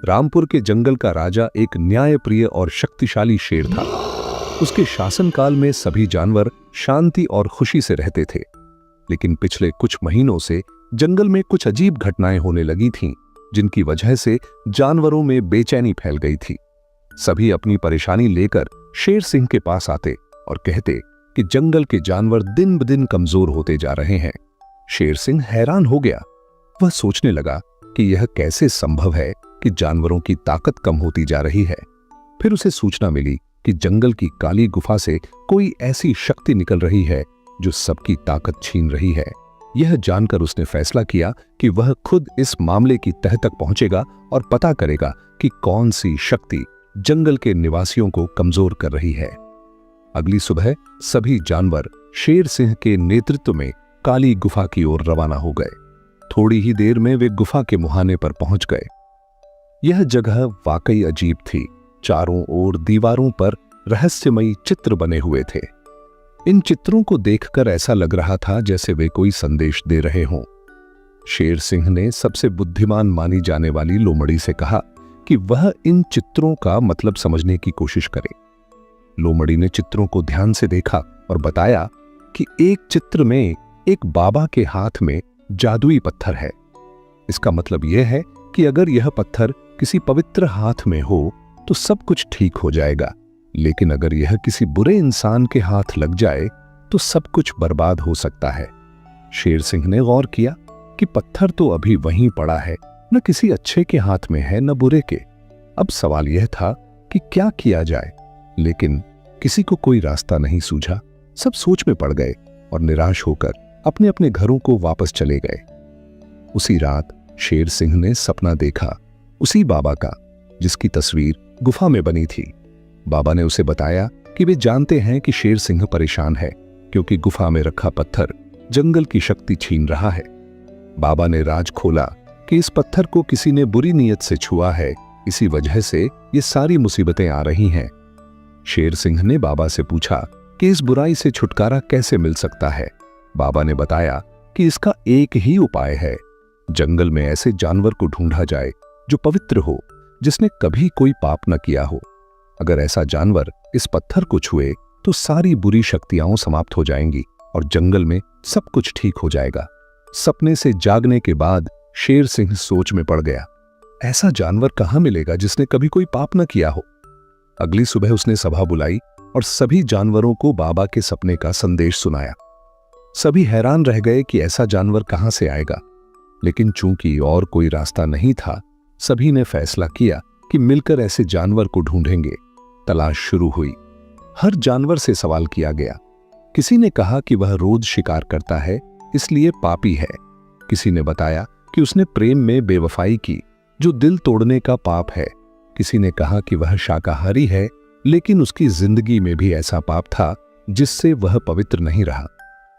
रामपुर के जंगल का राजा एक न्यायप्रिय और शक्तिशाली शेर था। उसके शासनकाल में सभी जानवर शांति और खुशी से रहते थे, लेकिन पिछले कुछ महीनों से जंगल में कुछ अजीब घटनाएं होने लगी थीं, जिनकी वजह से जानवरों में बेचैनी फैल गई थी। सभी अपनी परेशानी लेकर शेर सिंह के पास आते और कहते कि जंगल के जानवर दिन ब दिन कमजोर होते जा रहे हैं। शेर सिंह हैरान हो गया। वह सोचने लगा कि यह कैसे संभव है कि जानवरों की ताकत कम होती जा रही है। फिर उसे सूचना मिली कि जंगल की काली गुफा से कोई ऐसी शक्ति निकल रही है जो सबकी ताकत छीन रही है। यह जानकर उसने फैसला किया कि वह खुद इस मामले की तह तक पहुंचेगा और पता करेगा कि कौन सी शक्ति जंगल के निवासियों को कमजोर कर रही है। अगली सुबह सभी जानवर शेर सिंह के नेतृत्व में काली गुफा की ओर रवाना हो गए। थोड़ी ही देर में वे गुफा के मुहाने पर पहुंच गए। यह जगह वाकई अजीब थी। चारों ओर दीवारों पर रहस्यमयी चित्र बने हुए थे। इन चित्रों को देखकर ऐसा लग रहा था जैसे वे कोई संदेश दे रहे हों। शेर सिंह ने सबसे बुद्धिमान मानी जाने वाली लोमड़ी से कहा कि वह इन चित्रों का मतलब समझने की कोशिश करे। लोमड़ी ने चित्रों को ध्यान से देखा और बताया कि एक चित्र में एक बाबा के हाथ में जादुई पत्थर है। इसका मतलब यह है कि अगर यह पत्थर किसी पवित्र हाथ में हो तो सब कुछ ठीक हो जाएगा, लेकिन अगर यह किसी बुरे इंसान के हाथ लग जाए तो सब कुछ बर्बाद हो सकता है। शेर सिंह ने गौर किया कि पत्थर तो अभी वहीं पड़ा है, न किसी अच्छे के हाथ में है न बुरे के। अब सवाल यह था कि क्या किया जाए, लेकिन किसी को कोई रास्ता नहीं सूझा। सब सोच में पड़ गए और निराश होकर अपने अपने घरों को वापस चले गए। उसी रात शेर सिंह ने सपना देखा, उसी बाबा का जिसकी तस्वीर गुफा में बनी थी। बाबा ने उसे बताया कि वे जानते हैं कि शेर सिंह परेशान है क्योंकि गुफा में रखा पत्थर जंगल की शक्ति छीन रहा है। बाबा ने राज खोला कि इस पत्थर को किसी ने बुरी नीयत से छुआ है, इसी वजह से ये सारी मुसीबतें आ रही हैं। शेर सिंह ने बाबा से पूछा कि इस बुराई से छुटकारा कैसे मिल सकता है। बाबा ने बताया कि इसका एक ही उपाय है, जंगल में ऐसे जानवर को ढूंढा जाए जो पवित्र हो, जिसने कभी कोई पाप न किया हो। अगर ऐसा जानवर इस पत्थर को छुए तो सारी बुरी शक्तियां समाप्त हो जाएंगी और जंगल में सब कुछ ठीक हो जाएगा। सपने से जागने के बाद शेर सिंह सोच में पड़ गया, ऐसा जानवर कहां मिलेगा जिसने कभी कोई पाप न किया हो। अगली सुबह उसने सभा बुलाई और सभी जानवरों को बाबा के सपने का संदेश सुनाया। सभी हैरान रह गए कि ऐसा जानवर कहां से आएगा, लेकिन चूंकि और कोई रास्ता नहीं था, सभी ने फैसला किया कि मिलकर ऐसे जानवर को ढूंढेंगे। तलाश शुरू हुई। हर जानवर से सवाल किया गया। किसी ने कहा कि वह रोज शिकार करता है इसलिए पापी है। किसी ने बताया कि उसने प्रेम में बेवफाई की, जो दिल तोड़ने का पाप है। किसी ने कहा कि वह शाकाहारी है, लेकिन उसकी जिंदगी में भी ऐसा पाप था जिससे वह पवित्र नहीं रहा।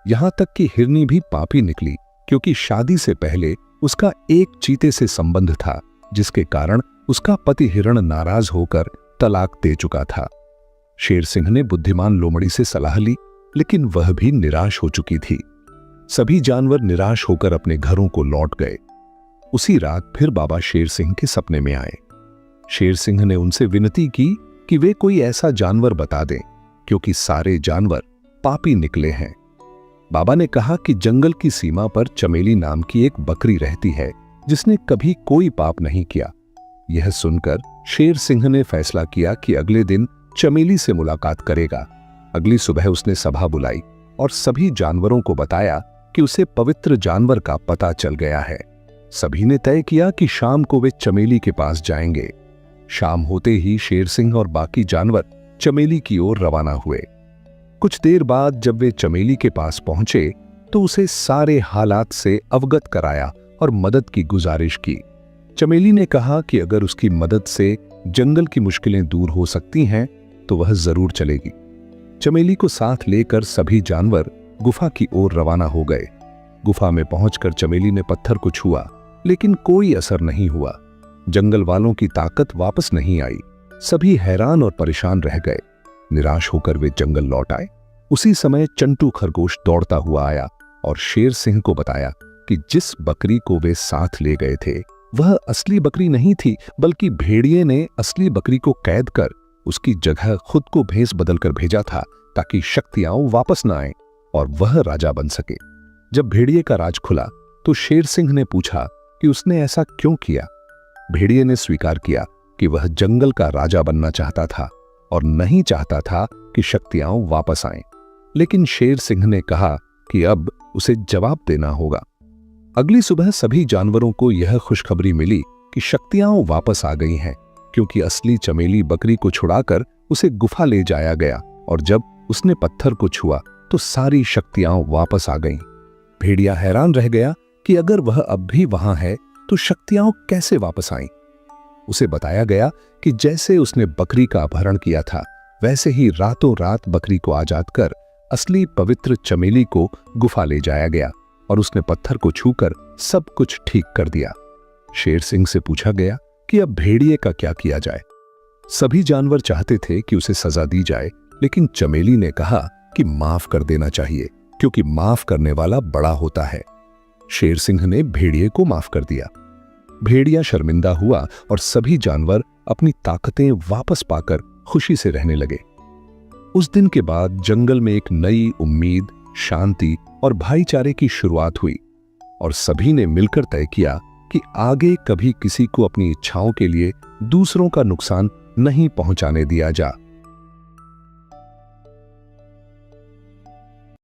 यहां तक कि हिरनी भी पापी निकली, क्योंकि शादी से पहले उसका एक चीते से संबंध था, जिसके कारण उसका पति हिरण नाराज होकर तलाक दे चुका था। शेर सिंह ने बुद्धिमान लोमड़ी से सलाह ली, लेकिन वह भी निराश हो चुकी थी। सभी जानवर निराश होकर अपने घरों को लौट गए। उसी रात फिर बाबा शेर सिंह के सपने में आए। शेर सिंह ने उनसे विनती की कि वे कोई ऐसा जानवर बता दें, क्योंकि सारे जानवर पापी निकले हैं। बाबा ने कहा कि जंगल की सीमा पर चमेली नाम की एक बकरी रहती है, जिसने कभी कोई पाप नहीं किया। यह सुनकर शेर सिंह ने फैसला किया कि अगले दिन चमेली से मुलाकात करेगा। अगली सुबह उसने सभा बुलाई और सभी जानवरों को बताया कि उसे पवित्र जानवर का पता चल गया है। सभी ने तय किया कि शाम को वे चमेली के पास जाएंगे। शाम होते ही शेर सिंह और बाकी जानवर चमेली की ओर रवाना हुए। कुछ देर बाद जब वे चमेली के पास पहुंचे तो उसे सारे हालात से अवगत कराया और मदद की गुजारिश की। चमेली ने कहा कि अगर उसकी मदद से जंगल की मुश्किलें दूर हो सकती हैं तो वह जरूर चलेगी। चमेली को साथ लेकर सभी जानवर गुफा की ओर रवाना हो गए। गुफा में पहुंचकर चमेली ने पत्थर को छुआ, लेकिन कोई असर नहीं हुआ। जंगल वालों की ताकत वापस नहीं आई। सभी हैरान और परेशान रह गए। निराश होकर वे जंगल लौट आए। उसी समय चंटू खरगोश दौड़ता हुआ आया और शेर सिंह को बताया कि जिस बकरी को वे साथ ले गए थे वह असली बकरी नहीं थी, बल्कि भेड़िए ने असली बकरी को कैद कर उसकी जगह खुद को भेस बदलकर भेजा था, ताकि शक्तियां वापस न आए और वह राजा बन सके। जब भेड़िए का राज खुला तो शेर सिंह ने पूछा कि उसने ऐसा क्यों किया। भेड़िए ने स्वीकार किया कि वह जंगल का राजा बनना चाहता था और नहीं चाहता था कि शक्तियां वापस आएं। लेकिन शेर सिंह ने कहा कि अब उसे जवाब देना होगा। अगली सुबह सभी जानवरों को यह खुशखबरी मिली कि शक्तियां वापस आ गई हैं, क्योंकि असली चमेली बकरी को छुड़ाकर उसे गुफा ले जाया गया और जब उसने पत्थर को छुआ तो सारी शक्तियां वापस आ गईं। भेड़िया हैरान रह गया कि अगर वह अब भी वहां है तो शक्तियां कैसे वापस आईं। उसे बताया गया कि जैसे उसने बकरी का अपहरण किया था, वैसे ही रातों रात बकरी को आजाद कर असली पवित्र चमेली को गुफा ले जाया गया और उसने पत्थर को छूकर सब कुछ ठीक कर दिया। शेर सिंह से पूछा गया कि अब भेड़िए का क्या किया जाए। सभी जानवर चाहते थे कि उसे सजा दी जाए, लेकिन चमेली ने कहा कि माफ कर देना चाहिए, क्योंकि माफ करने वाला बड़ा होता है। शेर सिंह ने भेड़िए को माफ कर दिया। भेड़िया शर्मिंदा हुआ और सभी जानवर अपनी ताकतें वापस पाकर खुशी से रहने लगे। उस दिन के बाद जंगल में एक नई उम्मीद, शांति और भाईचारे की शुरुआत हुई और सभी ने मिलकर तय किया कि आगे कभी किसी को अपनी इच्छाओं के लिए दूसरों का नुकसान नहीं पहुंचाने दिया जा।